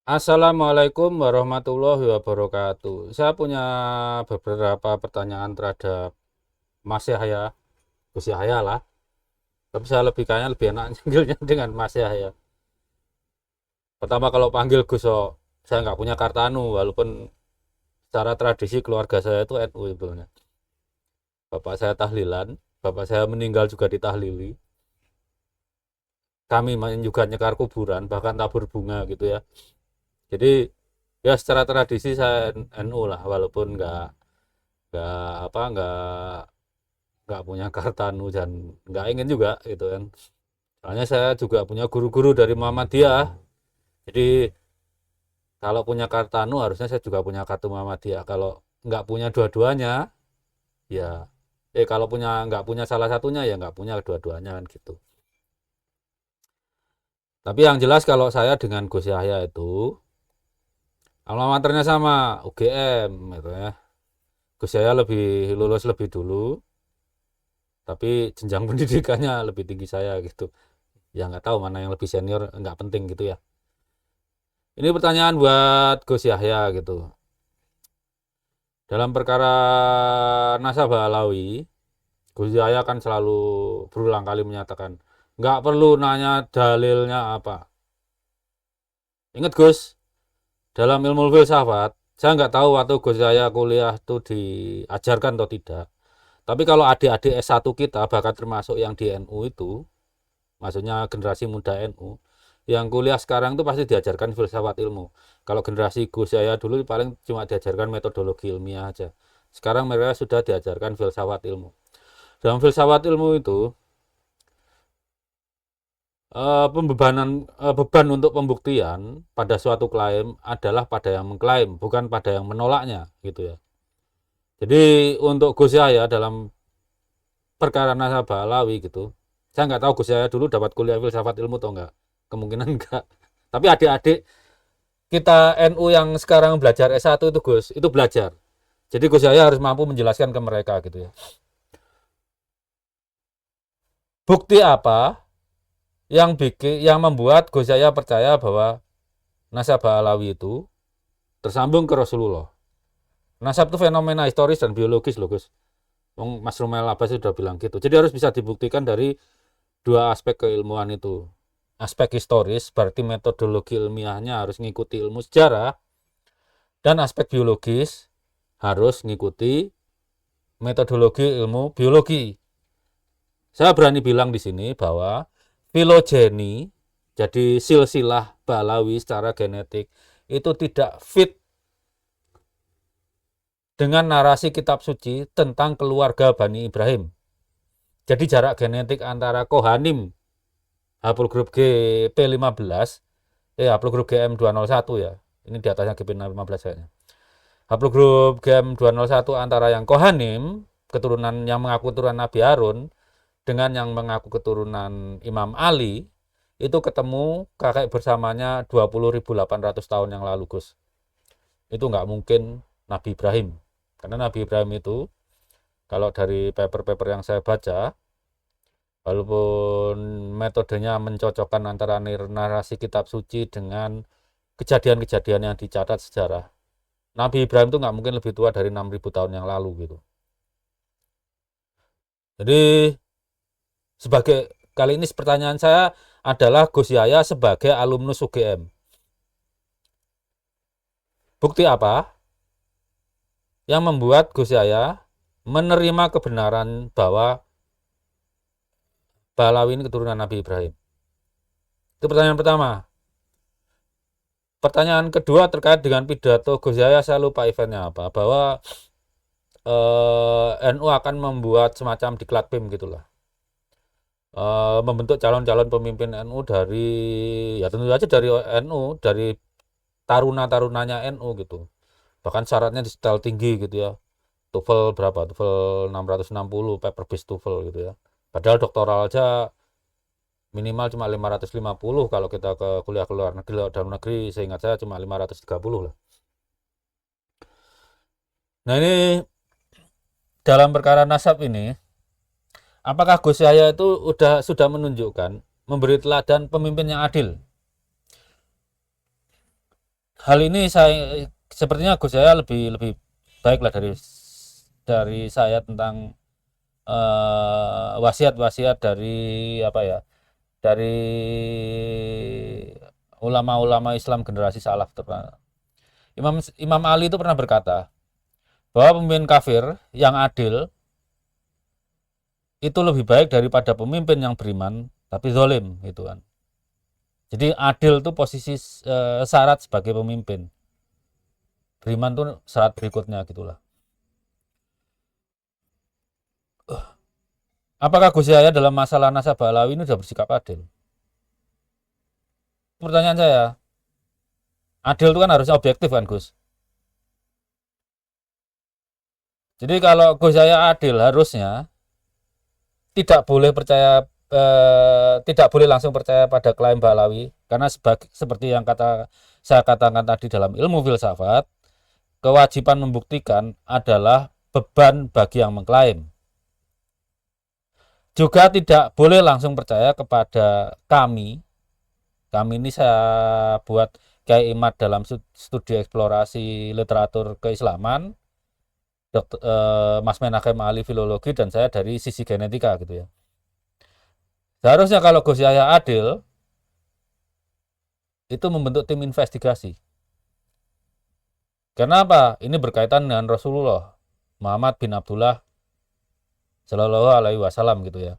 Assalamualaikum warahmatullahi wabarakatuh. Saya punya beberapa pertanyaan terhadap Mas Yahya, Gus Yahya lah. Tapi saya kayaknya lebih enak panggilnya dengan Mas Yahya. Pertama kalau panggil Gus, saya nggak punya Kartanu, walaupun secara tradisi keluarga saya itu NU sebetulnya. Bapak saya tahlilan, bapak saya meninggal juga ditahlili. Kami main juga nyekar kuburan, bahkan tabur bunga gitu ya. Jadi ya secara tradisi saya NU lah, walaupun nggak nggak punya Kartanu dan nggak ingin juga gitu kan. Soalnya saya juga punya guru-guru dari Muhammadiyah. Jadi kalau punya Kartanu harusnya saya juga punya kartu Muhammadiyah. Kalau nggak punya dua-duanya, ya kalau nggak punya salah satunya ya nggak punya dua-duanya kan gitu. Tapi yang jelas kalau saya dengan Gus Yahya itu alma maternya sama UGM gitu ya. Gus Yahya lulus lebih dulu, tapi jenjang pendidikannya lebih tinggi saya gitu. Ya nggak tahu mana yang lebih senior, nggak penting gitu ya. Ini pertanyaan buat Gus Yahya gitu. Dalam perkara nasabah alawi, Gus Yahya kan selalu berulang kali menyatakan nggak perlu nanya dalilnya apa. Ingat Gus, dalam ilmu filsafat, saya nggak tahu waktu Gus Yahya kuliah itu diajarkan atau tidak. Tapi kalau adik-adik S1 kita, bahkan termasuk yang di NU itu, maksudnya generasi muda NU, yang kuliah sekarang itu pasti diajarkan filsafat ilmu. Kalau generasi Gus saya dulu paling cuma diajarkan metodologi ilmiah aja. Sekarang mereka sudah diajarkan filsafat ilmu. Dalam filsafat ilmu itu beban untuk pembuktian pada suatu klaim adalah pada yang mengklaim, bukan pada yang menolaknya, gitu ya. Jadi untuk Gus Yahya dalam perkara nasabah alawi gitu, saya nggak tahu Gus Yahya dulu dapat kuliah filsafat ilmu atau enggak, kemungkinan enggak. Tapi adik-adik kita NU yang sekarang belajar S1 itu Gus, itu belajar. Jadi Gus Yahya harus mampu menjelaskan ke mereka gitu ya. Bukti apa yang membuat Gus Yahya percaya bahwa nasabah alawi itu tersambung ke Rasulullah? Nasab itu fenomena historis dan biologis loh Gus. Mas Rumel Abbas sudah bilang gitu. Jadi harus bisa dibuktikan dari dua aspek keilmuan itu. Aspek historis berarti metodologi ilmiahnya harus mengikuti ilmu sejarah, dan aspek biologis harus mengikuti metodologi ilmu biologi. Saya berani bilang di sini bahwa filogeni, jadi silsilah balawi secara genetik, itu tidak fit dengan narasi kitab suci tentang keluarga Bani Ibrahim. Jadi jarak genetik antara Kohanim, haplogrup GP15, haplogrup GM201 ya. Ini di atasnya GP15 kayaknya. Haplogrup GM201 antara yang Kohanim, keturunan yang mengaku keturunan Nabi Harun, dengan yang mengaku keturunan Imam Ali, itu ketemu kakek bersamanya 20.800 tahun yang lalu, Gus. Itu nggak mungkin Nabi Ibrahim. Karena Nabi Ibrahim itu, kalau dari paper-paper yang saya baca, walaupun metodenya mencocokkan antara narasi kitab suci dengan kejadian-kejadian yang dicatat sejarah, Nabi Ibrahim itu nggak mungkin lebih tua dari 6.000 tahun yang lalu gitu. Jadi sebagai kali ini pertanyaan saya adalah Gus Yahya sebagai alumnus UGM. Bukti apa yang membuat Gus Yahya menerima kebenaran bahwa Balawi ini keturunan Nabi Ibrahim? Itu pertanyaan pertama. Pertanyaan kedua terkait dengan pidato Gus Yahya, saya lupa eventnya apa, bahwa NU akan membuat semacam diklat PIM gitulah. Membentuk calon-calon pemimpin NU dari, ya tentu saja dari NU, dari taruna-tarunanya NU gitu. Bahkan syaratnya di setel tinggi gitu ya. TOEFL berapa? TOEFL 660, paper based TOEFL gitu ya. Padahal doktoral aja minimal cuma 550, kalau kita ke kuliah ke luar negeri, dalam negeri seingat saya cuma 530 lah. Nah ini dalam perkara nasab ini, apakah Gus Yahya itu sudah menunjukkan, memberi teladan pemimpin yang adil? hal ini saya sepertinya Gus Yahya lebih lebih baik lah dari saya tentang wasiat-wasiat dari apa ya, dari ulama-ulama Islam generasi salaf terutama. Imam Imam Ali itu pernah berkata bahwa pemimpin kafir yang adil itu lebih baik daripada pemimpin yang beriman tapi zalim gitu kan. Jadi adil itu posisi syarat sebagai pemimpin. Beriman tuh syarat berikutnya gitulah. Apakah Gus Yahya dalam masalah nasabah alawi ini sudah bersikap adil? Pertanyaan saya, adil itu kan harusnya objektif kan Gus? Jadi kalau Gus Yahya adil harusnya tidak boleh langsung percaya pada klaim Balawi karena seperti yang saya katakan tadi dalam ilmu filsafat, kewajiban membuktikan adalah beban bagi yang mengklaim. Juga tidak boleh langsung percaya kepada kami ini saya buat kayak Imad dalam studi eksplorasi literatur keislaman, Mas Menachem ahli filologi, dan saya dari sisi genetika gitu ya. Seharusnya kalau Gus Yahya adil, itu membentuk tim investigasi. Kenapa? Ini berkaitan dengan Rasulullah Muhammad bin Abdullah Shallallahu Alaihi Wasallam gitu ya.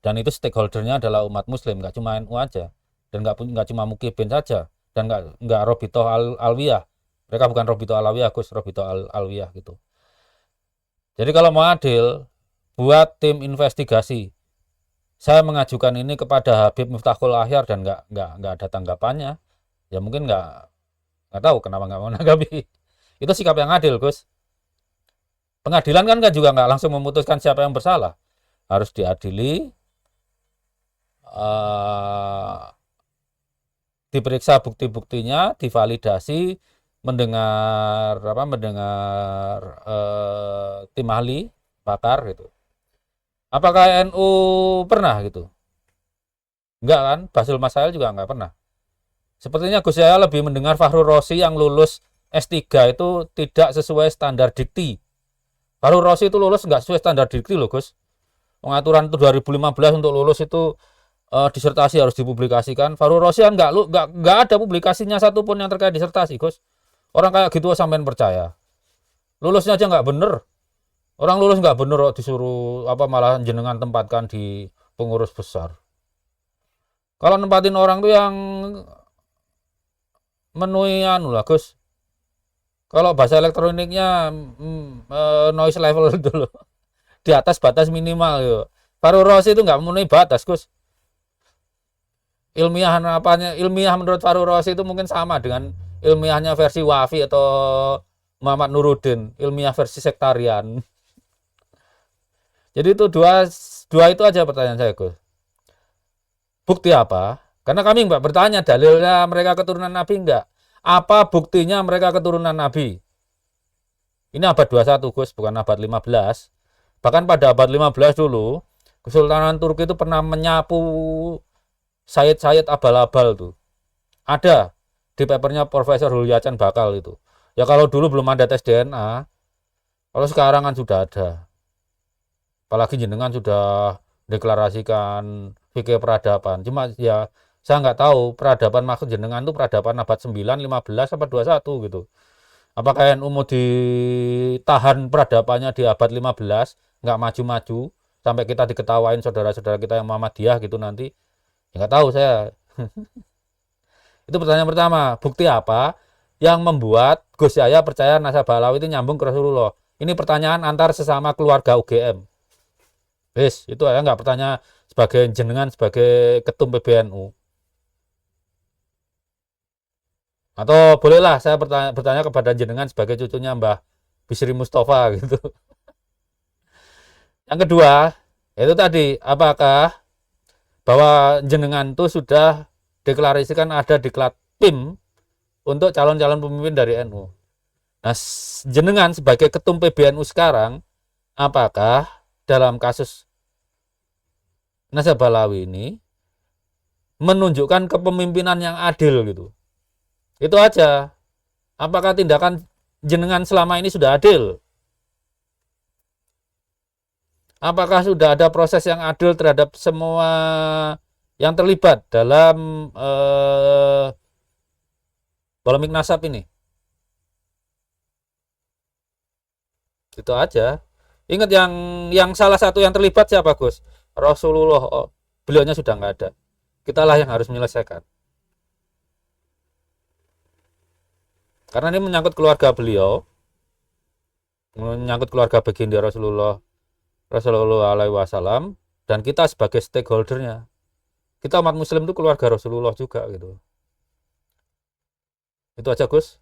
Dan itu stakeholdernya adalah umat Muslim, nggak cuma NU aja, dan nggak cuma Mukibin saja, dan nggak Robito Alwiyah. Mereka bukan Robito Alawiyah, Gus, Robito Alwiyah gitu. Jadi kalau mau adil, buat tim investigasi. Saya mengajukan ini kepada Habib Miftahul Ahyar dan nggak ada tanggapannya. Ya mungkin nggak tahu kenapa nggak mau menanggapi. Itu sikap yang adil, Gus. Pengadilan kan juga nggak langsung memutuskan siapa yang bersalah. Harus diadili, diperiksa bukti-buktinya, divalidasi, mendengar tim ahli, pakar gitu. Apakah NU pernah gitu? Enggak kan? Basul Masail juga enggak pernah. Sepertinya Gus Yahya lebih mendengar Fahru Rosi yang lulus S3 itu tidak sesuai standar dikti. Fahru Rosi itu lulus enggak sesuai standar dikti loh Gus. Pengaturan itu 2015 untuk lulus itu disertasi harus dipublikasikan. Fahru Rosi kan enggak ada publikasinya satupun yang terkait disertasi Gus. Orang kayak gitu sampean percaya. Lulusnya aja enggak bener. Orang lulus nggak bener kok disuruh malah jenengan tempatkan di pengurus besar. Kalau nempatin orang tuh yang menuhi lah Gus. Kalau bahasa elektroniknya noise level dulu di atas batas minimal yo. Fahru Rosi itu nggak memenuhi batas Gus. Ilmiah menurut Fahru Rosi itu mungkin sama dengan ilmiahnya versi Wafi atau Muhammad Nuruddin, ilmiah versi sektarian. Jadi itu dua itu aja pertanyaan saya Gus. Bukti apa? Karena kami nggak bertanya dalilnya mereka keturunan Nabi enggak. Apa buktinya mereka keturunan Nabi? Ini abad 21 Gus, bukan abad 15. Bahkan pada abad 15 dulu, Kesultanan Turki itu pernah menyapu Sayyid abal-abal tuh. Ada di papernya Profesor Hulyacan Bakal itu. Ya kalau dulu belum ada tes DNA, kalau sekarang kan sudah ada. Apalagi jenengan sudah deklarasikan fikih peradaban. Cuma ya saya nggak tahu peradaban maksud jenengan itu peradaban abad 9, 15, apa 21 gitu. Apakah NU mau ditahan peradabannya di abad 15, nggak maju-maju, sampai kita diketawain saudara-saudara kita yang Muhammadiyah gitu nanti? Ya nggak tahu saya. Itu pertanyaan pertama. Bukti apa yang membuat Gus Yahya percaya nasabah alawi itu nyambung ke Rasulullah? Ini pertanyaan antar sesama keluarga UGM. Itu ya nggak bertanya sebagai jenengan sebagai ketum PBNU. Atau bolehlah saya bertanya kepada jenengan sebagai cucunya Mbah Bisri Mustafa gitu. Yang kedua, itu tadi apakah bahwa jenengan itu sudah deklarasikan ada diklat tim untuk calon-calon pemimpin dari NU. Nah, jenengan sebagai ketum PBNU sekarang, apakah dalam kasus nasabah alawi ini menunjukkan kepemimpinan yang adil gitu? Itu aja. Apakah tindakan jenengan selama ini sudah adil? Apakah sudah ada proses yang adil terhadap semua yang terlibat dalam polemik nasab ini? Itu aja. Ingat yang salah satu yang terlibat siapa, Gus? Rasulullah. Oh, beliaunya sudah nggak ada. Kitalah yang harus menyelesaikan. Karena ini menyangkut keluarga beliau, menyangkut keluarga baginda Rasulullah alaihi wasallam, dan kita sebagai stakeholdernya. Kita umat muslim itu keluarga Rasulullah juga gitu. Itu aja, Gus.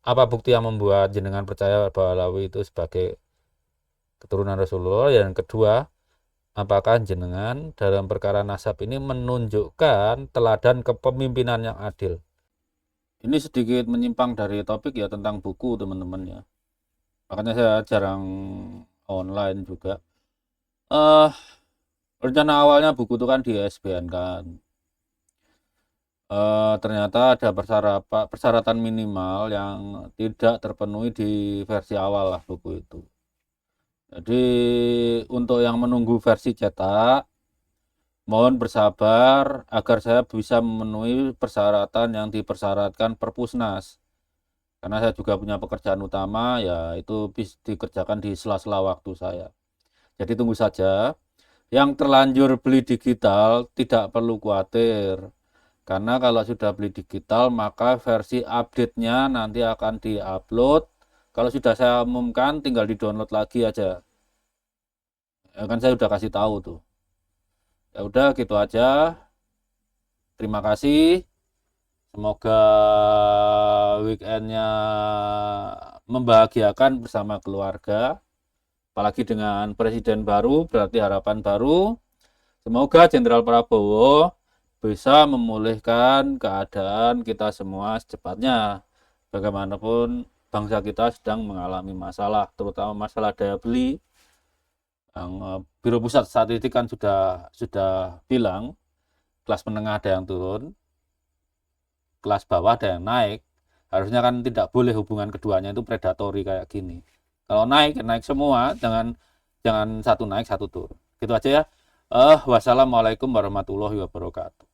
Apa bukti yang membuat jenengan percaya bahwa Alawi itu sebagai keturunan Rasulullah? Yang kedua, apakah jenengan dalam perkara nasab ini menunjukkan teladan kepemimpinan yang adil? Ini sedikit menyimpang dari topik ya, tentang buku teman-teman ya. Makanya saya jarang online juga. Rencana awalnya buku itu kan di ISBN kan. Ternyata ada persyaratan minimal yang tidak terpenuhi di versi awal lah buku itu. Jadi untuk yang menunggu versi cetak, mohon bersabar agar saya bisa memenuhi persyaratan yang dipersyaratkan Perpusnas. Karena saya juga punya pekerjaan utama, ya itu bisa dikerjakan di sela-sela waktu saya. Jadi tunggu saja. Yang terlanjur beli digital tidak perlu khawatir. Karena kalau sudah beli digital, maka versi update-nya nanti akan di-upload. Kalau sudah saya umumkan, tinggal di-download lagi aja. Ya kan saya udah kasih tahu tuh. Ya udah gitu aja. Terima kasih. Semoga weekendnya membahagiakan bersama keluarga. Apalagi dengan presiden baru, berarti harapan baru. Semoga Jenderal Prabowo bisa memulihkan keadaan kita semua secepatnya. Bagaimanapun bangsa kita sedang mengalami masalah, terutama masalah daya beli. Yang Biro Pusat Statistik kan sudah bilang kelas menengah ada yang turun, kelas bawah ada yang naik. Harusnya kan tidak boleh hubungan keduanya itu predatori kayak gini. Kalau naik semua, jangan satu naik satu turun. Gitu aja ya. Wassalamualaikum warahmatullahi wabarakatuh.